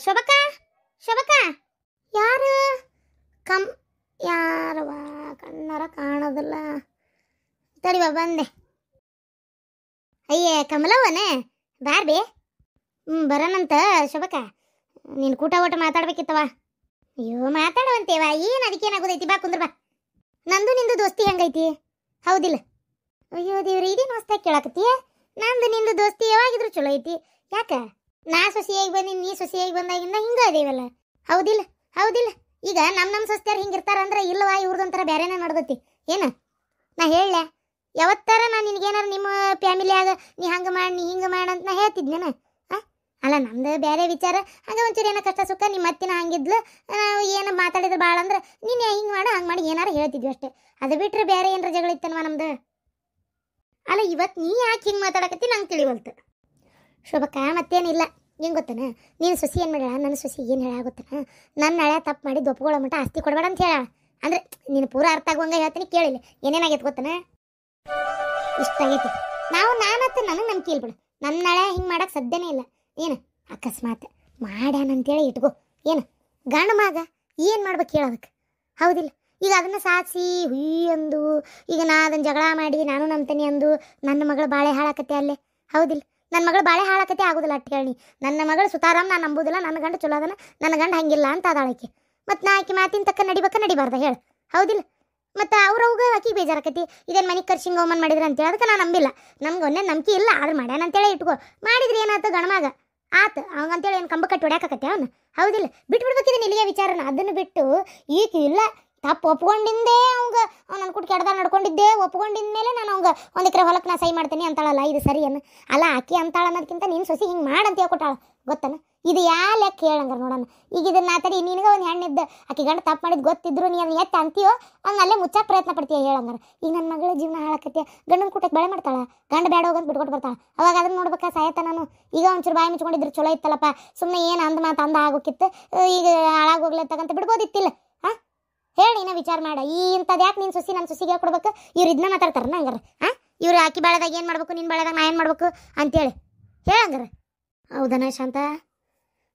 ಶೋಭಕ್ಕ ಶೋಭಕ್ಕ ಯಾರು ಕಮ್ ಯಾರವ ಕಣ್ಣಾರ ಕಾಣೋದಿಲ್ಲ ತಡಿವ ಬಂದೆ. ಅಯ್ಯ ಕಮಲವನೇ ಬಾರ್ಬಿ. ಬರೋಣಂತ ಶೋಭಕ್ಕ, ನೀನು ಕೂಟ ಊಟ ಮಾತಾಡ್ಬೇಕಿತ್ತವ. ಅಯ್ಯೋ ಮಾತಾಡುವಂತೇವ, ಏನು ಅದಕ್ಕೇನಾಗೋದೈತಿ, ಬಾ ಕುಂದ್ರ ಬಾ. ನಂದು ನಿಂದು ದೋಸ್ತಿ ಹೆಂಗೈತಿ ಹೌದಿಲ್ಲ? ಅಯ್ಯೋ ದೇವ್ರಿ, ಇದೇನು ಹೊಸ್ತಾಗಿ ಕೇಳಾಕತ್ತೀಯ? ನಂದು ನಿಂದು ದೋಸ್ತಿ ಯಾವಾಗಿದ್ರು ಚಲೋ ಐತಿ. ಯಾಕ ನಾ ಸೊಸಿಯಾಗಿ ಬಂದಿ, ನೀ ಸೊಸಿಯಾಗಿ ಬಂದಾಗಿಂದ ಹಿಂಗ ಅದೇವಲ್ಲ, ಹೌದಿಲ್ಲ? ಹೌದಿಲ್ಲ? ಈಗ ನಮ್ಮ ಸೊಸ್ತ್ಯಾರ ಹಿಂಗಿರ್ತಾರ ಅಂದ್ರೆ ಇಲ್ಲವಾ, ಇವ್ರದೊಂಥರ ಬೇರೆನೇ ನಡ್ದೈತಿ ಏನ? ನಾ ಹೇಳ ಯಾವತ್ತಾರ ನಾನು ನಿನಗೇನಾರ ನಿಮ್ಮ ಫ್ಯಾಮಿಲಿಯಾಗ ನೀ ಹಂಗೆ ಮಾಡಿ ನೀ ಹಿಂಗೆ ಮಾಡ ಅಂತ ನಾ ಹೇಳ್ತಿದ್ನೇನ? ಅಲ್ಲ ನಮ್ದು ಬೇರೆ ವಿಚಾರ. ಹಂಗೆ ಒಂಚೂರು ಏನೋ ಕಷ್ಟ ಸುಖ ನಿಮ್ಮ ಅತ್ತಿನ ಹಂಗಿದ್ಲು, ಏನು ಮಾತಾಡಿದ್ರೆ ಭಾಳ ಅಂದ್ರೆ ನೀನು ಹಿಂಗೆ ಮಾಡು ಹಂಗೆ ಮಾಡಿ ಏನಾರು ಹೇಳ್ತಿದ್ವಿ ಅಷ್ಟೇ. ಅದು ಬಿಟ್ಟರೆ ಬೇರೆ ಏನಾರ ಜಗಳ ಇತ್ತನ್ವ ನಮ್ದು? ಅಲ್ಲ ಇವತ್ತು ನೀ ಯಾಕೆ ಹಿಂಗೆ ಮಾತಾಡಕತ್ತಿ ನಂಗೆ ತಿಳಿವಲ್ತು ಶೋಭಕ್ಕ. ಮತ್ತೇನಿಲ್ಲ, ಏನು ಗೊತ್ತನ, ನೀನು ಸೊಸಿ ಏನು ಮಾಡ್ಯಾಳ, ನನ್ನ ಸೊಸಿ ಏನು ಹೇಳಾಗುತ್ತನ, ನನ್ನ ಹಳೆ ತಪ್ಪು ಮಾಡಿದ್ದು ಒಪ್ಕೊಳ್ಳೋ ಮಟ್ಟ ಆಸ್ತಿ ಕೊಡಬೇಡ ಅಂತ ಹೇಳ. ಅಂದ್ರೆ ನೀನು ಪೂರ ಅರ್ಥ ಆಗುವಂಗೆ ಹೇಳ್ತೀನಿ, ಕೇಳಿಲ್ಲ. ಏನೇನಾಗೈತೆ ಗೊತ್ತನ, ಇಷ್ಟ ಆಗೈತಿ. ನಾನತ್ತು ನನಗೆ ನಂಬಿಕೆ ಇಲ್ಲ ಬಿಡು, ನನ್ನ ಹಳೆ ಹಿಂಗೆ ಮಾಡಕ್ಕೆ ಸಾಧ್ಯನೇ ಇಲ್ಲ. ಏನು ಅಕಸ್ಮಾತ್ ಮಾಡ್ಯಾನಂತೇಳಿ ಇಟ್ಕೋ, ಏನು ಗಂಡು ಮಗ ಏನು ಮಾಡ್ಬೇಕು ಹೇಳೋದಕ್ಕೆ, ಹೌದಿಲ್ಲ? ಈಗ ಅದನ್ನು ಸಾಧಿಸಿ ಹುಯ್ ಅಂದು ಈಗ ನಾ ಅದನ್ನು ಜಗಳ ಮಾಡಿ ನಾನು ನಂಬ್ತೀನಿ ಅಂದು ನನ್ನ ಮಗಳು ಬಾಳೆ ಹಾಳಾಕತ್ತೆ ಅಲ್ಲೇ, ಹೌದಿಲ್ಲ? ನನ್ನ ಮಗಳು ಬಾಳೆ ಹಾಳಾಕತ್ತೆ ಆಗೋದಿಲ್ಲ ಅಟ್ಟು ಹೇಳಿ. ನನ್ನ ಮಗಳು ಸುತಾರಾಮ್ ನಾನು ನಂಬುದಿಲ್ಲ, ನನ್ನ ಗಂಡ ಚಲೋ ಅದನ್ನ, ನನ್ನ ಗಂಡ ಹಂಗಿಲ್ಲ ಅಂತ ಅದಾಳಕ್ಕೆ. ಮತ್ತು ನಾ ಆಕಿ ಮಾತಿನ ತಕ್ಕ ನಡಿಬಾರ್ದ ಹೇಳು, ಹೌದಿಲ್ಲ? ಮತ್ತು ಅವ್ರವ್ಗೆ ಆಕಿಗೆ ಬೇಜಾರಾಕತಿ, ಇದೇನು ಮನೆ ಖರ್ಚಿಂಗ್ ಅವಮಾನ ಮಾಡಿದ್ರೆ ಅಂತೇಳಿ. ಅದಕ್ಕೆ ನಾನು ನಂಬಿಲ್ಲ, ನಮ್ಗೆ ಒಂದೇ ನಂಬಿಕೆ ಇಲ್ಲ. ಆದ್ರೆ ಮಾಡ್ಯಾನಂತೇಳಿ ಇಟ್ಕೋ. ಮಾಡಿದ್ರೆ ಏನಾಯ್ತು ಗಣಮಗ ಆತು ಅವಂಗಂತೇಳಿ ಏನು ಕಂಬ ಕಟ್ಟಿ ಹೊಡ್ಯಾಕತ್ತೆ ಅವನು, ಹೌದಿಲ್ಲ? ಬಿಟ್ಬಿಡ್ಬೇಕಿದ್ದೀನಿ ಇಲ್ಲಿಗೆ ವಿಚಾರನ. ಅದನ್ನು ಬಿಟ್ಟು ಈಗ ಇಲ್ಲ, ತಪ್ಪು ಒಪ್ಕೊಂಡಿದ್ದೆ ಅವಂಗೆ, ನನ್ನ ಕುಟ್ಟು ಕೆಡ್ದ ನಡ್ಕೊಂಡಿದ್ದೆ ಒಪ್ಕೊಂಡಿದ್ಮೇಲೆ ನಾನು ಅವಂಗೆ 1 ಎಕರೆ ಹೊಲಕ್ಕೆ ನಾ ಸೈ ಮಾಡ್ತೀನಿ ಅಂತಾಳಲ್ಲ, ಇದು ಸರಿ ಅನ್ನ? ಅಲ್ಲ ಆಕಿ ಅಂತಾಳ ಅನ್ನೋದಕ್ಕಿಂತ ನೀನು ಸೊಸಿ ಹಿಂಗೆ ಮಾಡಂತ ಹೇಳ್ಕೊಟ್ಟಾಳ ಗೊತ್ತನ? ಇದು ಯಾ ಲೆಕ್ಕ ಹೇಳಂಗಾರ ನೋಡೋಣ. ಈಗ ಇದನ್ನ ತಡಿ, ನಿನಗೆ ಒಂದು ಹೆಣ್ಣಿದ್ದ ಆಕಿ ಗಂಡ ತಪ್ಪು ಮಾಡಿದ್ದು ಗೊತ್ತಿದ್ರು ನೀ ಅದನ್ನ ಎತ್ತ ಅಂತೀಯೋ ಅದನ್ನ ಅಲ್ಲೇ ಮುಚ್ಚಾಕ ಪ್ರಯತ್ನ ಪಡ್ತೀಯ ಹೇಳಂಗಾರ. ಈಗ ನನ್ನ ಮಗಳ ಜೀವನ ಹಾಳಾಕತ್ತೆ, ಗಂಡನ ಕೂಟಕ್ಕೆ ಬೆಳೆ ಮಾಡ್ತಾಳ, ಗಂಡ ಬೇಡ ಹೋಗಂತ ಬಿಟ್ಕೊಟ್ಟು ಬರ್ತಾಳ. ಅವಾಗ ಅದನ್ನ ನೋಡ್ಬೇಕಾ ಸಾಯತ್ತ ನಾನು? ಈಗ ಒಂಚೂರು ಬಾಯಿ ಮುಚ್ಕೊಂಡಿದ್ರು ಚಲೋ ಇತ್ತಲ್ಲಪ್ಪ, ಸುಮ್ಮನೆ ಏನು ಅಂದ ಮಾತು ಅಂದ ಆಗೋಕಿತ್ತು, ಈಗ ಹಾಳಾಗೋಗ್ಲತ್ತಗಂತ ಬಿಡ್ಬೋದಿತ್ತಿಲ್ಲ? ಹೇಳಿ ನಾ ವಿಚಾರ ಮಾಡ. ಇಂಥದ್ದು ಯಾಕೆ ನೀನು ಸೊಸಿ ನನ್ನ ಸೊಸಿಗೆ ಕೊಡ್ಬೇಕು? ಇವ್ರು ಇದನ್ನ ಮಾತಾಡ್ತಾರನ ಹಂಗಾರ? ಇವ್ರು ಆಕಿ ಬಾಳದಾಗ ಏನು ಮಾಡ್ಬೇಕು, ನಿನ್ನ ಬಾಳದಾಗ ನಾ ಏನು ಮಾಡ್ಬೇಕು ಅಂತೇಳಿ ಹೇಳಂಗಾರ? ಹೌದನ ಶಾಂತ?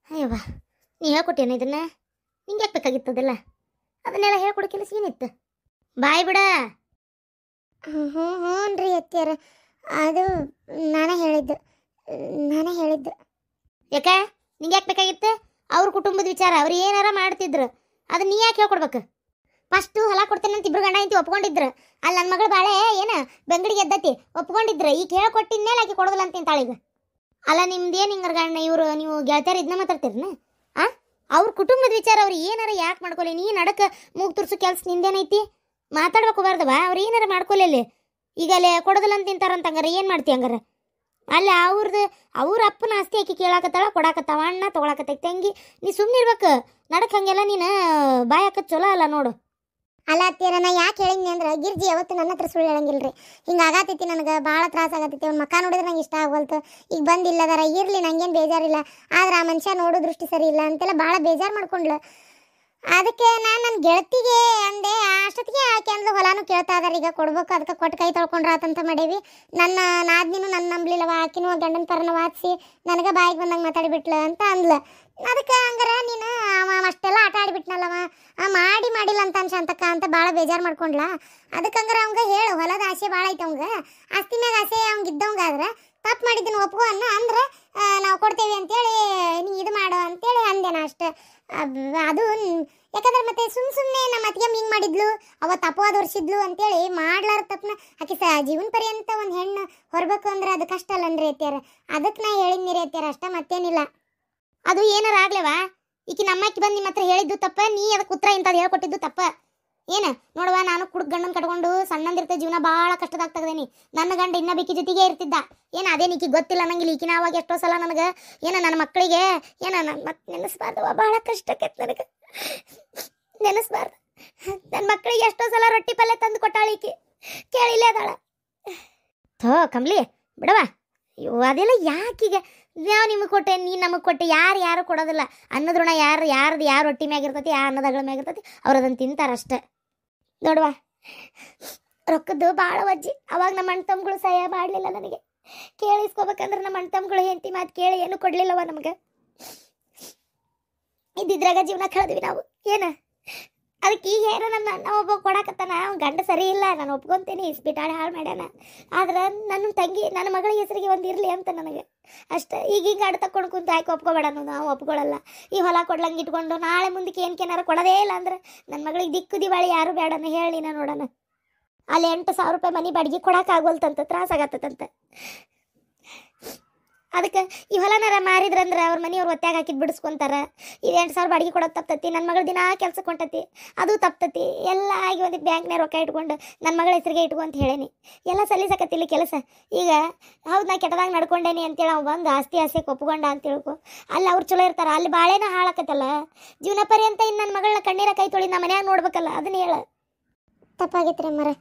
ಅಯ್ಯವ್ವ, ನೀ ಹೇಳ್ಕೊಟ್ಟೇನ ಇದನ್ನ? ನಿಂಗೆ ಯಾಕೆ ಬೇಕಾಗಿತ್ತದಲ್ಲ? ಅದನ್ನೆಲ್ಲ ಹೇಳ್ಕೊಡಕ್ಕಿಲ್ಲ ಸೀನಿತ್ತು, ಬಾಯ್ ಬಿಡ. ಹ್ಞೂ ರೀ ಅತ್ಯಾರ, ಅದು ನಾನೇ ಹೇಳಿದ್ದು. ಯಾಕೆ ನಿಂಗೆ ಯಾಕೆ ಬೇಕಾಗಿತ್ತು? ಅವ್ರ ಕುಟುಂಬದ ವಿಚಾರ, ಅವ್ರು ಏನಾರ ಮಾಡ್ತಿದ್ರು, ಅದು ನೀ ಯಾಕೆ ಹೇಳ್ಕೊಡ್ಬೇಕು? ಫಸ್ಟು ಹೊಲ ಕೊಡ್ತೇನೆ ಅಂತ ಇಬ್ರು ಗಂಡ ಐತಿ ಒಪ್ಕೊಂಡಿದ್ರು. ಅಲ್ಲಿ ನನ್ನ ಮಗಳು ಬಾಳೆ ಏನು ಬೆಂಗಡಿಗೆ ಎದ್ದತಿ ಒಪ್ಕೊಂಡಿದ್ರು. ಈಗ ಹೇಳ್ಕೊಟ್ಟಿದ್ಮೇಲೆ ಆಕೆ ಕೊಡೋದಿಲ್ಲ ಅಂತ ತಾಳೀಗ. ಅಲ್ಲ ನಿಮ್ದೇನು ಹಿಂಗಾರ ಗಂಡ ಇವರು ನೀವು ಗೆಳತಿಯರು ಇದನ್ನ ಮಾತಾಡ್ತೀರನ? ಅವ್ರ ಕುಟುಂಬದ ವಿಚಾರ ಅವ್ರು ಏನಾರ ಯಾಕೆ ಮಾಡ್ಕೊಲಿ? ನೀ ನಡಕ್ಕೆ ಮೂಗು ತುರ್ಸೋ ಕೆಲಸ ನಿಂದೇನೈತಿ? ಮಾತಾಡ್ಬೇಕು ಬಾರ್ದವ, ಅವ್ರು ಏನಾರ ಮಾಡ್ಕೊಲ್ಲಿ. ಈಗ ಅಲ್ಲೇ ಕೊಡೋದಿಲ್ಲ ಅಂತ ತಿಂತಾರಂತ ಹಂಗಾರ ಏನು ಮಾಡ್ತಿ ಹಂಗಾರ? ಅಲ್ಲ ಅವ್ರ ಅಪ್ಪನ ಆಸ್ತಿ ಆಕಿ ಕೇಳಾಕತ್ತಾಳ, ಕೊಡಾಕತ್ತಾವ, ಅಣ್ಣ ತೊಗೊಳಕತ್ತೈತಿ ತಂಗಿ. ನೀ ಸುಮ್ಮನೆ ಇರ್ಬೇಕು, ನಡಕ್ಕೆ ಹಂಗೆಲ್ಲ ನೀನು ಬಾಯ್ ಹಾಕೋದು ಚಲೋ ಅಲ್ಲ ನೋಡು. ಅಲ್ಲ ಅತ್ತೀರ, ನಾ ಯಾಕೆ ಹೇಳಿದ್ನಿ ಅಂದ್ರೆ ಗಿರ್ಜಿ ಯಾವತ್ತು ನನ್ನ ಹತ್ರ ಸುಳ್ಳು ಹೇಳಂಗಿಲ್ರಿ. ಹಿಂಗೆ ಆಗತೈತಿ, ನನಗೆ ಭಾಳ ತ್ರಾಸ ಆಗತೈತಿ. ಅವ್ನ ಮಕ್ಕ ನೋಡಿದ್ರೆ ನಂಗೆ ಇಷ್ಟ ಆಗವಲ್ತು. ಈಗ ಬಂದಿಲ್ಲದಾರ ಇರಲಿ, ನಂಗೇನು ಬೇಜಾರಿಲ್ಲ. ಆದ್ರೆ ಆ ಮನುಷ್ಯ ನೋಡೋ ದೃಷ್ಟಿ ಸರಿ ಇಲ್ಲ ಅಂತೆಲ್ಲ ಭಾಳ ಬೇಜಾರು ಮಾಡ್ಕೊಂಡ್ಲು. ಅದಕ್ಕೆ ನಾನು ನನ್ನ ಗೆಳತಿಗೆ ಅಂದೆ, ಅಷ್ಟೊತ್ತಿಗೆ ಆಕೆ ಅಂದ್ಲು ಹೊಲಾನು ಕೇಳ್ತಾ ಇದಾರೆ ಈಗ ಕೊಡ್ಬೇಕು, ಅದಕ್ಕೆ ಕೊಟ್ಟು ಕೈ ತೊಳ್ಕೊಂಡ್ರ ಆತಂತ ಮಾಡೀವಿ. ನನ್ನ ನಾದ್ನಿನೂ ನನ್ನ ನಂಬಲಿಲ್ಲವ, ಆಕಿನೂ ಗಂಡನ ಪರನ ವಾದಿಸಿ ನನಗೆ ಬಾಯಿಗೆ ಬಂದಂಗೆ ಮಾತಾಡಿಬಿಟ್ಲು ಅಂತ ಅಂದ್ಲು. ಅದಕ್ಕೆ ಹಂಗಾರ ನೀನು ಅಷ್ಟೆಲ್ಲ ಆಟ ಆಡಿಬಿಟ್ನಲ್ಲವ, ಮಾಡಿಲ್ಲ ಅಂತ ಶಾಂತಕ್ಕ ಅಂತ ಭಾಳ ಬೇಜಾರು ಮಾಡ್ಕೊಂಡ್ಲ. ಅದಕ್ಕೆ ಹಂಗಾರ ಅವಂಗ ಹೇಳು, ಹೊಲದ ಆಸೆ ಭಾಳ ಐತೆ ಅವಂಗ, ಆಸ್ತಿ ಮ್ಯಾಗ ಆಸೆ ಅವಂಗೆ ಇದ್ದವಂಗಾದ್ರೆ ತಪ್ಪು ಮಾಡಿದ್ದೀನಿ ಒಪ್ಕೋ ಅಂದ್ರೆ ನಾವು ಕೊಡ್ತೇವೆ ಅಂತೇಳಿ ನೀ ಇದು ಮಾಡು ಅಂತೇಳಿ ಅಂದೆ ನಾ ಅಷ್ಟೆ. ಅದು ಯಾಕಂದ್ರೆ ಮತ್ತೆ ಸುಮ್ಮನೆ ನಮ್ಮ ಅತ್ತಿಗೆ ಹಿಂಗೆ ಮಾಡಿದ್ಲು, ಅವತ್ತು ಅಪವಾದ ಹೊರಿಸಿದ್ಲು ಅಂತೇಳಿ ಮಾಡ್ಲಾರ ತಪ್ಪನ ಆಕೆ ಜೀವನ ಪರ್ಯಂತ ಒಂದು ಹೆಣ್ಣು ಹೊರಬೇಕು ಅಂದ್ರೆ ಅದು ಕಷ್ಟ ಅಲ್ಲನ್ರಿ ಅತ್ಯಾರ. ಅದಕ್ಕೆ ನಾ ಹೇಳಿದ್ನಿರಿ ಅತ್ಯಾರ, ಅಷ್ಟ ಮತ್ತೇನಿಲ್ಲ. ಅದು ಏನಾರ ಆಗ್ಲೇವಾ, ಈಕಿ ನಮ್ಮಕ್ಕಿ ಬಂದು ನಿಮ್ಮ ಹತ್ರ ಹೇಳಿದ್ದು ತಪ್ಪ, ನೀ ಅದಕ್ಕೆ ಉತ್ತರ ಇಂಥದ್ದು ಹೇಳ್ಕೊಟ್ಟಿದ್ದು ತಪ್ಪ. ಏನು ನೋಡುವ, ನಾನು ಕುಡುಕ್ ಗಂಡನ ಕಟ್ಕೊಂಡು ಸಣ್ಣಂದಿರ್ತ ಜೀವನ ಭಾಳ ಕಷ್ಟದಾಗ್ತದೇನಿ. ನನ್ನ ಗಂಡ ಇನ್ನ ಬೇಕಿ ಜೊತೆಗೆ ಇರ್ತಿದ್ದ. ಏನು ಅದೇನು ಈಕಿ ಗೊತ್ತಿಲ್ಲ ನಂಗಿಲ್ಲ. ಈಕಿನ ಅವಾಗ ಎಷ್ಟೋ ಸಲ ನನಗೆ ಏನು ನನ್ನ ಮಕ್ಕಳಿಗೆ ಏನು ನನ್ನ ಮತ್ತೆ ನೆನೆಸ್ಬಾರ್ದವ, ಭಾಳ ಕಷ್ಟಕ್ಕೈತೆ ನನಗೆ, ನೆನೆಸ್ಬಾರ್ದು. ನನ್ನ ಮಕ್ಕಳಿಗೆ ಎಷ್ಟೋ ಸಲ ರೊಟ್ಟಿ ಪಲ್ಯ ತಂದು ಕೊಟ್ಟಾಳ ಈಕಿ, ಕೇಳಿಲ್ಲೇ ಅದಾಳ. ಥೋ ಕಮ್ಲಿ ಬಿಡವ, ಅಯ್ಯೋ ಅದೆಲ್ಲ ಯಾಕೀಗ? ನಾವು ನಿಮಗೆ ಕೊಟ್ಟೆ, ನೀನು ನಮಗೆ ಕೊಟ್ಟೆ, ಯಾರು ಕೊಡೋದಿಲ್ಲ. ಅನ್ನದ್ರಣ ಯಾರ್ದು ರೊಟ್ಟಿ ಮ್ಯಾಗಿರ್ತೈತಿ, ಯಾರು ಅನ್ನದಗಳ ಮ್ಯಾಗಿರ್ತೈತಿ, ಅವ್ರು ಅದನ್ನು ತಿಂತಾರಷ್ಟೆ. ನೋಡುವ, ರೊಕ್ಕದ್ದು ಭಾಳ ವಜ್ಜಿ. ಅವಾಗ ನಮ್ಮ ಅಣ್ಣ ತಮ್ಮಗಳು ಸಹಾಯ ಮಾಡಲಿಲ್ಲ ನನಗೆ. ಕೇಳಿಸ್ಕೋಬೇಕಂದ್ರೆ ನಮ್ಮ ಅಣ್ಣ ತಮ್ಮಗಳು ಹೆಂಡತಿ ಮಾತು ಕೇಳಿ ಏನೂ ಕೊಡಲಿಲ್ಲವ ನಮಗೆ. ಇದ್ದಿದ್ರಾಗ ಜೀವನ ಕಳೆದ್ವಿ ನಾವು ಏನ ಅದಕ್ಕೆ ಈಗ ಏನೋ ನನ್ನ ಅಣ್ಣ ಒಬ್ಬ ಕೊಡಾಕತ್ತಾನ ಅವ್ನು ಗಂಡ ಸರಿ ಇಲ್ಲ ನಾನು ಒಪ್ಕೊಂತೀನಿ ಇಸ್ಬಿಟ್ಟಾಳೆ ಹಾಳು ಮಾಡ್ಯಾನ ಆದ್ರೆ ನನ್ನ ತಂಗಿ ನನ್ನ ಮಗಳ ಹೆಸರಿಗೆ ಒಂದು ಇರಲಿ ಅಂತ ನನಗೆ ಅಷ್ಟೇ ಈಗ ಹಿಂಗೆ ಅಡ್ ತಕೊಂಡು ಕುಂತು ಆಯ್ಕೆ ಒಪ್ಕೊಬೇಡ ನಾವು ಒಪ್ಕೊಳ್ಳಲ್ಲ ಈ ಹೊಲ ಕೊಡ್ಲಂಗೆ ಇಟ್ಕೊಂಡು ನಾಳೆ ಮುಂದಕ್ಕೆ ಏನಕ್ಕೇನಾರು ಕೊಡೋದೇ ಇಲ್ಲ ಅಂದ್ರೆ ನನ್ನ ಮಗಳಿಗೆ ದಿಕ್ಕು ದಿವಾಳಿ ಯಾರು ಬೇಡನ ಹೇಳಿ ನಾನು ನೋಡೋಣ ಅಲ್ಲಿ 8,000 ರೂಪಾಯಿ ಮನೆ ಬಾಡಿಗೆ ಕೊಡೋಕ್ಕಾಗೋಲ್ತಂತ ತ್ರಾಸಾಗತ್ತಂತ ಅದಕ್ಕೆ ಈ ಹೊಲನಾರ ಮಾರಿದ್ರಂದ್ರೆ ಅವ್ರ ಮನೆಯವ್ರು ಒತ್ತಾಗ ಹಾಕಿದ್ ಬಿಡಿಸ್ಕೊಂತಾರ ಇದು 8,000 ಬಾಡಿಗೆ ಕೊಡೋದು ತಪ್ತತಿ ನನ್ನ ಮಗಳ ದಿನ ಕೆಲ್ಸಕ್ಕೆ ಹೊಂಟತಿ ಅದು ತಪ್ತತಿ ಎಲ್ಲ ಆಗಿ ಒಂದಿಟ್ಟು ಬ್ಯಾಂಕ್ನಾಗ ರೊಕ್ಕ ಇಟ್ಕೊಂಡು ನನ್ನ ಮಗಳ ಹೆಸರಿಗೆ ಇಟ್ಕೊ ಅಂತ ಹೇಳೇನಿ ಎಲ್ಲ ಸಲ್ಲಿಸಕತ್ತಿಲ್ಲ ಕೆಲಸ ಈಗ ಹೌದು ನಾ ಕೆಟ್ಟದಾಗ ನಡ್ಕೊಂಡೇನಿ ಅಂತೇಳಿ ಅವ್ನು ಬಂದು ಆಸ್ತಿ ಒಪ್ಕೊಂಡ ಅಂತ ತಿಳ್ಕೊ ಅಲ್ಲಿ ಅವ್ರು ಚಲೋ ಇರ್ತಾರ ಅಲ್ಲಿ ಬಾಳೆನ ಹಾಳಾಕತ್ತಲ್ಲ ಜೀವನ ಪರ್ಯಂತ ಇನ್ನು ನನ್ನ ಮಗಳನ್ನ ಕಣ್ಣೀರ ಕೈ ತೊಳಿ ನಮ್ಮ ಮನ್ಯಾಗ ನೋಡ್ಬೇಕಲ್ಲ ಅದನ್ನ ಹೇಳ ತಪ್ಪಾಗೈತ್ರಿ ಮರ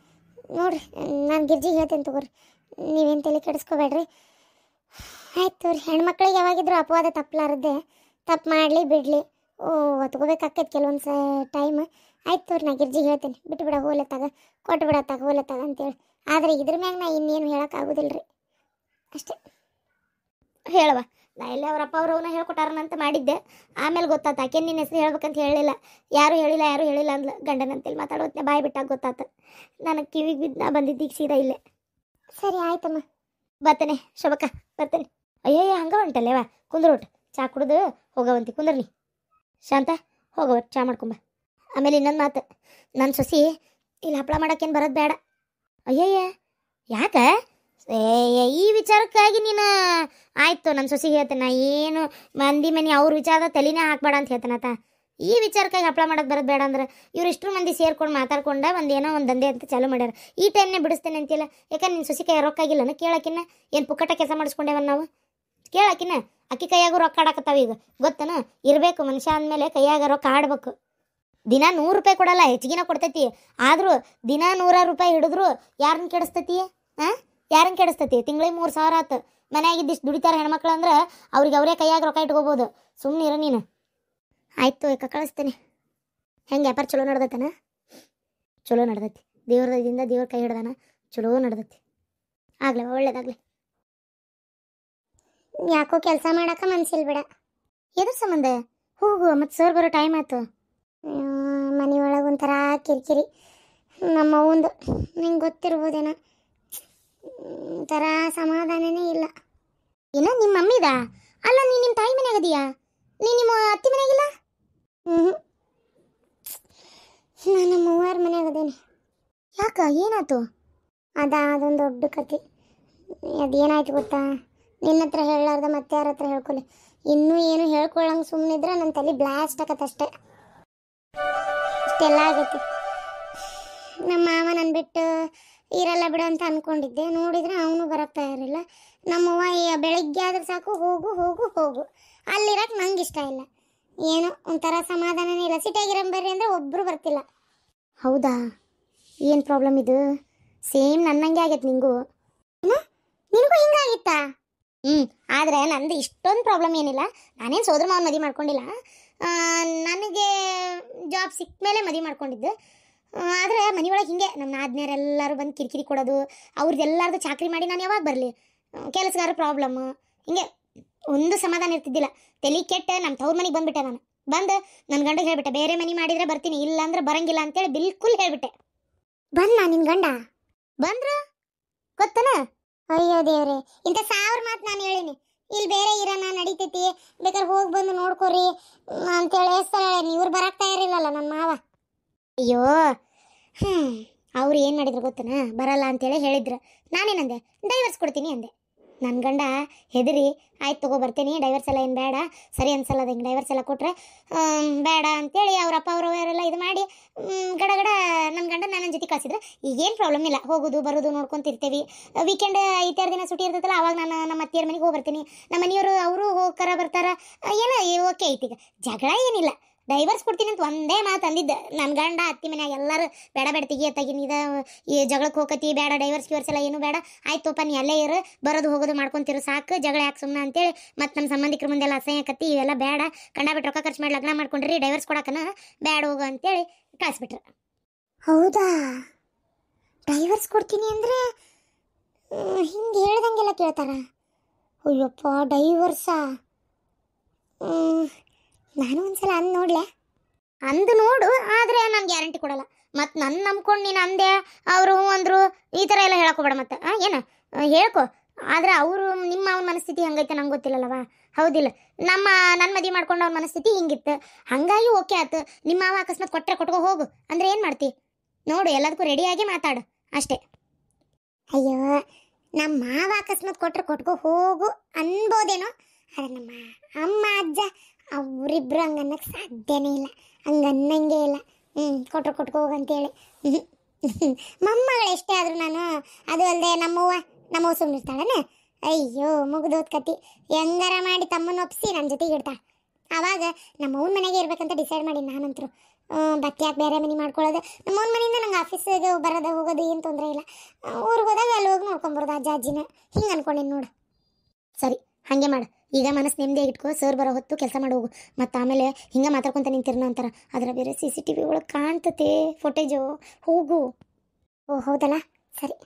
ನೋಡ್ರಿ ನಾನು ಗಿರ್ಜಿಗೆ ಹೇಳ್ತೇನೆ ತಗೋರಿ ನೀವೇನು ತಲೆ ಕೆಡಿಸ್ಕೋಬೇಡ್ರಿ ಆಯ್ತು ತೋರಿ ಹೆಣ್ಮಕ್ಳಿಗೆ ಯಾವಾಗಿದ್ರು ಅಪವಾದ ತಪ್ಪಲಾರದ್ದೆ ತಪ್ಪು ಮಾಡಲಿ ಬಿಡಲಿ ಹೊತ್ಕೋಬೇಕಾಕೈತೆ ಕೆಲವೊಂದು ಟೈಮ್ ಆಯ್ತು ತೋರಿ ನಾ ಗಿರ್ಜಿಗೆ ಹೇಳ್ತೇನೆ ಬಿಟ್ಟು ಬಿಡ ಹೋಲತ್ತಾಗ ಕೊಟ್ಟು ಬಿಡತ್ತಾಗ ಹೋಲತ್ತಾಗ ಅಂತೇಳಿ ಆದರೆ ಇದ್ರ ಮ್ಯಾಗ ನಾ ಇನ್ನೇನು ಹೇಳೋಕ್ಕಾಗೋದಿಲ್ಲ ರೀ ಅಷ್ಟೇ ಹೇಳವ ನಾ ಎಲ್ಲ ಅವರಪ್ಪ ಅವ್ರವನ್ನ ಹೇಳ್ಕೊಟ್ಟಾರನಂತ ಮಾಡಿದ್ದೆ ಆಮೇಲೆ ಗೊತ್ತಾತ ಆಕೆ ನಿನ್ನ ಹೆಸರು ಹೇಳ್ಬೇಕಂತ ಹೇಳಿಲ್ಲ ಯಾರು ಹೇಳಿಲ್ಲ ಅಂದ್ಲು ಗಂಡನಂತೇಳಿ ಮಾತಾಡೋತ್ನೆ ಬಾಯಿ ಬಿಟ್ಟಾಗ ಗೊತ್ತಾತ ನನಗೆ ಕಿವಿಗೆ ಬಿದ್ದು ನಾ ಬಂದಿದ್ದೀಗ ಸೀದಾ ಇಲ್ಲೇ ಸರಿ ಆಯ್ತಮ್ಮ ಬರ್ತೇನೆ ಶೋಭಕ್ಕ ಬರ್ತೇನೆ ಅಯ್ಯಯ್ಯ ಹಂಗ ಹೊಂಟಲ್ಲೇವ ಕುಂದ್ರೋಟ್ ಚಾ ಕುಡ್ದು ಹೋಗವಂತಿ ಕುಂದ್ರನಿ ಶಾಂತ ಹೋಗವ ಚಾ ಮಾಡ್ಕೊಂಬ ಆಮೇಲೆ ಇನ್ನೊಂದು ಮಾತು ನನ್ನ ಸೊಸಿ ಇಲ್ಲಿ ಹಪ್ಪಳ ಮಾಡೋಕ್ಕೇನು ಬರೋದು ಬೇಡ ಅಯ್ಯಯ್ಯ ಯಾಕ ಈ ವಿಚಾರಕ್ಕಾಗಿ ನೀನು ಆಯ್ತು ನನ್ನ ಸೊಸಿಗೆ ಹೇಳ್ತೇನೆ ನಾ ಏನು ಮಂದಿ ಮನೆ ಅವ್ರ ವಿಚಾರದ ತಲೆನೇ ಹಾಕ್ಬೇಡ ಅಂತ ಹೇಳ್ತಾನತ ಈ ವಿಚಾರಕ್ಕಾಗಿ ಹಪ್ಪಳ ಮಾಡೋದು ಬರೋದು ಬೇಡ ಅಂದ್ರೆ ಇವ್ರು ಇಷ್ಟು ಮಂದಿ ಸೇರ್ಕೊಂಡು ಮಾತಾಡ್ಕೊಂಡ ಒಂದೇನೋ ಒಂದು ದಂಧೆ ಅಂತ ಚಾಲು ಮಾಡ್ಯಾರ ಈ ಟೈಮ್ನೇ ಬಿಡಿಸ್ತೇನೆ ಅಂತಿಲ್ಲ ಯಾಕಂದ್ರೆ ನಿನ್ನ ಸೊಸಿ ಕೈ ರೊಕ್ಕಾಗಿಲ್ಲನ ಕೇಳಕಿನ್ನ ಏನು ಪುಕ್ಕಟ ಕೆಲಸ ಮಾಡಿಸ್ಕೊಂಡೇವನ್ ನಾವು ಕೇಳಕಿನ್ನ ಅಕ್ಕಿ ಕೈಯಾಗೂ ರೊಕ್ಕ ಆಡಕತ್ತಾವ ಈಗ ಗೊತ್ತನ ಇರಬೇಕು ಮನುಷ್ಯ ಅಂದಮೇಲೆ ಕೈಯಾಗ ರೊಕ್ಕ ಆಡ್ಬೇಕು ದಿನ 100 ರೂಪಾಯಿ ಕೊಡಲ್ಲ ಹೆಚ್ಚಿಗಿನ ಕೊಡ್ತೈತಿ ಆದರೂ ದಿನ 100 ರೂಪಾಯಿ ಹಿಡಿದ್ರು ಯಾರನ್ನ ಕೆಡಿಸ್ತೈತಿ ಯಾರನ್ನ ಕೆಡಿಸ್ತೈತಿ ತಿಂಗಳಿಗೆ 3,000 ಆತು ಮನೆಯಾಗಿದ್ದಿಷ್ಟು ದುಡಿತಾರ ಹೆಣ್ಮಕ್ಳು ಅಂದ್ರೆ ಅವ್ರಿಗೆ ಅವರೇ ಕೈಯಾಗ ರೊಕ್ಕ ಇಟ್ಕೋಬೋದು ಸುಮ್ಮನೆ ಇರೋ ನೀನು ಆಯ್ತು ಯಾಕೆ ಕಳಿಸ್ತೇನೆ ಹೆಂಗೆ ವ್ಯಾಪಾರ ಚಲೋ ನಡ್ದೈತನ ಚಲೋ ನಡ್ದೈತಿ ದೇವ್ರದಿಂದ ದೇವ್ರ ಕೈ ಹಿಡ್ದಾನ ಚಲೋ ನಡ್ದೈತಿ ಆಗ್ಲವ ಒಳ್ಳೇದಾಗ್ಲಿ ಯಾಕೋ ಕೆಲಸ ಮಾಡಕ್ಕೆ ಮನ್ಸಿಲ್ ಬಿಡ ಎದ್ರ ಸಂಬಂಧ ಹೋಗು ಮತ್ತು ಸರ್ ಬರೋ ಟೈಮ್ ಆಯ್ತು ಮನೆಯೊಳಗೆ ಒಂಥರ ಕಿರಿಕಿರಿ ನಮ್ಮ ಒಂದು ನಿಂಗೆ ಗೊತ್ತಿರ್ಬೋದೇನೋ ಒಂಥರ ಸಮಾಧಾನನೇ ಇಲ್ಲ ಏನ ನಿಮ್ಮ ಮಮ್ಮಿದ ಅಲ್ಲ ನೀನು ನಿಮ್ಮ ತಾಯಿ ಮನೆಯಾಗ ಅದೀಯಾ ನೀನು ನಿಮ್ಮ ಅತ್ತಿ ಮನೆಯಾಗಿಲ್ಲ ನಾನು ನಮ್ಮ ಅವ್ವಾರ ಮನ್ಯಾಗ ಅದೇನೆ ಯಾಕ ಏನಾಯ್ತು ಅದೊಂದು ದೊಡ್ಡ ಕತೆ ಅದೇನಾಯ್ತು ಗೊತ್ತಾ ನಿನ್ನ ಹತ್ರ ಹೇಳಲಾರ್ದ ಮತ್ತೆ ಯಾರ ಹತ್ರ ಹೇಳ್ಕೊಲಿ ಇನ್ನೂ ಏನು ಹೇಳ್ಕೊಳ್ಳಂಗೆ ಸುಮ್ಮನಿದ್ರೆ ನನ್ನ ತಲೆ ಬ್ಲಾಸ್ಟ್ ಆಗತ್ತಷ್ಟೆ ಇಷ್ಟೆಲ್ಲ ಆಗೈತಿ ನಮ್ಮ ಮಾವ ನನ್ನ ಬಿಟ್ಟು ಇರಲ್ಲ ಬಿಡು ಅಂತ ಅಂದ್ಕೊಂಡಿದ್ದೆ ನೋಡಿದ್ರೆ ಅವನು ಬರೋಕ್ಕೆ ತಯಾರಿಲ್ಲ ನಮ್ಮವ್ವ ಬೆಳಗ್ಗೆ ಆದ್ರೆ ಸಾಕು ಹೋಗು ಹೋಗು ಹೋಗು ಅಲ್ಲಿರಕ್ಕೆ ನಂಗೆ ಇಷ್ಟ ಇಲ್ಲ ಏನೋ ಒಂಥರ ಸಮಾಧಾನನೇ ಇಲ್ಲ ಸಿಟಿಯಾಗಿರಂಬರ್ರಿ ಅಂದರೆ ಒಬ್ಬರು ಬರ್ತಿಲ್ಲ ಹೌದಾ ಏನು ಪ್ರಾಬ್ಲಮ್ ಇದು ಸೇಮ್ ನನ್ನಂಗೆ ಆಗೈತೆ ನಿಂಗೂ ನಿನಗೂ ಹಿಂಗಾಗಿತ್ತಾ ಆದರೆ ನಂದು ಇಷ್ಟೊಂದು ಪ್ರಾಬ್ಲಮ್ ಏನಿಲ್ಲ ನಾನೇನು ಸೋದರ ಮಾವನ ಮದುವೆ ಮಾಡ್ಕೊಂಡಿಲ್ಲ ನನಗೆ ಜಾಬ್ ಸಿಕ್ಕ ಮೇಲೆ ಮದುವೆ ಮಾಡ್ಕೊಂಡಿದ್ದು ಆದರೆ ಮನೆಯೊಳಗೆ ಹಿಂಗೆ ನಮ್ಮ ನಾದ್ನೇರೆಲ್ಲರೂ ಬಂದು ಕಿರಿಕಿರಿ ಕೊಡೋದು ಅವ್ರದ್ದೆಲ್ಲರದು ಚಾಕ್ರಿ ಮಾಡಿ ನಾನು ಯಾವಾಗ ಬರಲಿ ಕೆಲಸಗಾರ ಪ್ರಾಬ್ಲಮ್ಮು ಹಿಂಗೆ ಒಂದು ಸಮಾಧಾನ ಇರ್ತಿದ್ದಿಲ್ಲ ತಲೆ ಕೆಟ್ಟ ನಮ್ಮ ತವ್ರ ಮನೆಗೆ ಬಂದುಬಿಟ್ಟೆ ನಾನು ಬಂದು ನನ್ನ ಗಂಡಗೆ ಹೇಳ್ಬಿಟ್ಟೆ ಬೇರೆ ಮನೆ ಮಾಡಿದರೆ ಬರ್ತೀನಿ ಇಲ್ಲ ಅಂದ್ರೆ ಬರಂಗಿಲ್ಲ ಅಂತೇಳಿ ಬಿಲ್ಕುಲ್ ಹೇಳ್ಬಿಟ್ಟೆ ಬಂದ ನಿನ್ನ ಗಂಡ ಬಂದ್ರು ಗೊತ್ತನ ಅಯ್ಯೋ ದೇವ್ರೆ ಇಂಥ 1000 ಮಾತು ನಾನು ಹೇಳಿನಿ ಇಲ್ಲಿ ಬೇರೆ ಇರೋಣ ನಡೀತೈತಿ ಬೇಕಾದ್ರೆ ಹೋಗಿ ಬಂದು ನೋಡ್ಕೊರಿ ಅಂತೇಳಿ ಹೇಳಿ ಇವ್ರು ಬರಕ್ಕೆ ತಯಾರಿಲ್ಲಲ್ಲ ನನ್ನ ಮಾವ ಅಯ್ಯೋ ಅವ್ರು ಏನು ಮಾಡಿದ್ರು ಗೊತ್ತನ ಬರಲ್ಲ ಅಂತೇಳಿ ಹೇಳಿದ್ರು ನಾನೇನಂದೆ ಡೈವರ್ಸ್ ಕೊಡ್ತೀನಿ ಅಂದೆ ನನ್ನ ಗಂಡ ಹೆದರಿ ಆಯ್ತು ತಗೋ ಬರ್ತೀನಿ ಡೈವರ್ಸ್ ಎಲ್ಲ ಏನು ಬೇಡ ಸರಿ ಅನ್ಸಲ್ಲ ಹಿಂಗೆ ಡೈವರ್ಸ್ ಎಲ್ಲ ಕೊಟ್ಟರೆ ಬೇಡ ಅಂತೇಳಿ ಅವರಪ್ಪ ಅವರೆಲ್ಲ ಇದು ಮಾಡಿ ಗಡಗಡ ನನ್ನ ಗಂಡ ನನ್ನ ಜೊತೆ ಕಳಿಸಿದ್ರೆ ಈಗೇನು ಪ್ರಾಬ್ಲಮ್ ಇಲ್ಲ ಹೋಗೋದು ಬರೋದು ನೋಡ್ಕೊತಿರ್ತೀವಿ ವೀಕೆಂಡ್ 5-6 ದಿನ ಸುಟಿ ಇರ್ತೈತಲ್ಲ ಅವಾಗ ನಾನು ನಮ್ಮ ಅತ್ತಿಯರ ಮನೆಗೆ ಹೋಗಿ ಬರ್ತೀನಿ ನಮ್ಮ ಮನೆಯವರು ಅವರು ಹೋಗ್ಕರ ಬರ್ತಾರ ಏನೋ ಓಕೆ ಐತಿ ಈಗ ಜಗಳ ಏನಿಲ್ಲ ಡೈವರ್ಸ್ ಕೊಡ್ತೀನಿ ಅಂತ ಒಂದೇ ಮಾತು ಅಂದಿದ್ದೆ ನನ್ನ ಗಂಡ ಅತ್ತಿ ಮನ್ಯಾಗ ಎಲ್ಲರೂ ಬೇಡ ಬೇಡ ತೆಗಿದ ಈ ಜಗಳಕ್ಕೆ ಹೋಗತಿ ಬೇಡ ಡೈವರ್ಸ್ ಎಲ್ಲ ಏನು ಬೇಡ ಆಯ್ತಪ್ಪ ನೀ ಅಲ್ಲೇ ಇರು ಬರೋದು ಹೋಗೋದು ಮಾಡ್ಕೊತಿರು ಸಾಕು ಜಗಳ ಯಾಕೆ ಸುಮ್ಮನೆ ಅಂತೇಳಿ ಮತ್ತು ನಮ್ಮ ಸಂಬಂಧಿಕರ ಮುಂದೆಲ್ಲ ಅಸಹ್ಯ ಕತ್ತಿ ಇವೆಲ್ಲ ಬೇಡ ಕಂಡಬಿಟ್ಟು ರೊಕ್ಕ ಖರ್ಚು ಮಾಡಿ ಲಗ್ನ ಮಾಡ್ಕೊಂಡ್ರಿ ಡೈವರ್ಸ್ ಕೊಡಕನ ಬೇಡ ಹೋಗು ಅಂತೇಳಿ ಕಳಿಸ್ಬಿಟ್ರು ಹೌದಾ ಡೈವರ್ಸ್ ಕೊಡ್ತೀನಿ ಅಂದರೆ ಹಿಂಗೆ ಹೇಳ್ದಂಗೆಲ್ಲ ಕೇಳ್ತಾರ ಅಯ್ಯಪ್ಪ ಡೈವರ್ಸಾ ನಾನು ಒಂದ್ಸಲ ಅಂದ್ ನೋಡ್ಲೆ. ಅಂದು ನೋಡು, ಆದರೆ ನಾನು ಗ್ಯಾರಂಟಿ ಕೊಡಲ್ಲ. ಮತ್ತು ನನ್ನ ನಂಬ್ಕೊಂಡು ನೀನು ಅಂದೆ, ಅವರು ಅಂದರು, ಈ ಥರ ಎಲ್ಲ ಹೇಳಕೋಬೇಡ. ಮತ್ತೆ ಏನು ಹೇಳ್ಕೊ. ಆದರೆ ಅವರು ನಿಮ್ಮ ಅವನ ಮನಸ್ಥಿತಿ ಹಂಗೈತೆ ನಂಗೆ ಗೊತ್ತಿಲ್ಲಲ್ಲವ, ಹೌದಿಲ್ಲ? ನನ್ನ ಮದುವೆ ಮಾಡ್ಕೊಂಡು ಅವ್ನ ಮನಸ್ಥಿತಿ ಹಿಂಗಿತ್ತು, ಹಾಗಾಗಿ ಓಕೆ ಆಯ್ತು. ನಿಮ್ಮ ಮಾವ ಅಕಸ್ಮಾತ್ ಕೊಟ್ಟರೆ ಕೊಟ್ಕೋ ಹೋಗು ಅಂದರೆ ಏನು ಮಾಡ್ತಿ ನೋಡು, ಎಲ್ಲದಕ್ಕೂ ರೆಡಿಯಾಗಿ ಮಾತಾಡು ಅಷ್ಟೇ. ಅಯ್ಯೋ, ನಮ್ಮ ಮಾವ ಅಕಸ್ಮಾತ್ ಕೊಟ್ಟರೆ ಕೊಟ್ಕೋ ಹೋಗು ಅನ್ಬೋದೇನೋ, ಆದರೆ ನಮ್ಮ ಅಮ್ಮ ಅಜ್ಜ ಅವರಿಬ್ರು ಹಂಗನ್ನಕ್ಕೆ ಸಾಧ್ಯನೇ ಇಲ್ಲ, ಹಂಗನ್ನಂಗೆ ಇಲ್ಲ. ಕೊಟ್ರೆ ಕೊಟ್ಕೋ ಹೋಗಂತೇಳಿ. ಮೊಮ್ಮಗಳು ಎಷ್ಟೇ ಆದರೂ ನಾನು. ಅದು ಅಲ್ಲದೆ ನಮ್ಮವ್ವ ಸುಮ್ಮನಿರ್ತಾಳನೆ. ಅಯ್ಯೋ, ಮುಗಿದೋದ್ ಕತಿ. ಹೆಂಗಾರ ಮಾಡಿ ತಮ್ಮನ ಒಪ್ಪಿಸಿ ನನ್ನ ಜೊತೆಗೆ ಇಡ್ತಾ. ಆವಾಗ ನಮ್ಮವ್ನ ಮನೆಗೆ ಇರ್ಬೇಕಂತ ಡಿಸೈಡ್ ಮಾಡಿ ನಾನಂತರು. ಬತ್ತೆ ಯಾಕೆ ಬೇರೆ ಮನೆ ಮಾಡ್ಕೊಳ್ಳೋದು, ನಮ್ಮವ್ನ ಮನೆಯಿಂದ ನಂಗೆ ಆಫೀಸಿಗೆ ಬರೋದು ಹೋಗೋದು ಏನು ತೊಂದರೆ ಇಲ್ಲ. ಊರಿಗೆ ಹೋದಾಗ ಅಲ್ಲಿ ಹೋಗಿ ನೋಡ್ಕೊಂಬರೋದು ಅಜ್ಜ ಅಜ್ಜಿನ. ಹಿಂಗೆ ಅನ್ಕೊಂಡಿನಿ ನೋಡು. ಸರಿ, ಹಾಗೆ ಮಾಡು. ಈಗ ಮನಸ್ಸು ನೆಮ್ಮದಿಯಾಗಿ ಇಟ್ಕೋ. ಸರ್ ಬರೋ ಹೊತ್ತು ಕೆಲಸ ಮಾಡಿ ಹೋಗು. ಮತ್ತು ಆಮೇಲೆ ಹಿಂಗೆ ಮಾತಾಡ್ಕೊತ ನಿಂತಿರ್ನ ಅಂತಾರೆ. ಅದರ ಬೇರೆ CCTV ಒಳಗೆ ಕಾಣ್ತತೆ ಫುಟೇಜು. ಹೋಗು. ಓ ಹೌದಲ್ಲ, ಸರಿ.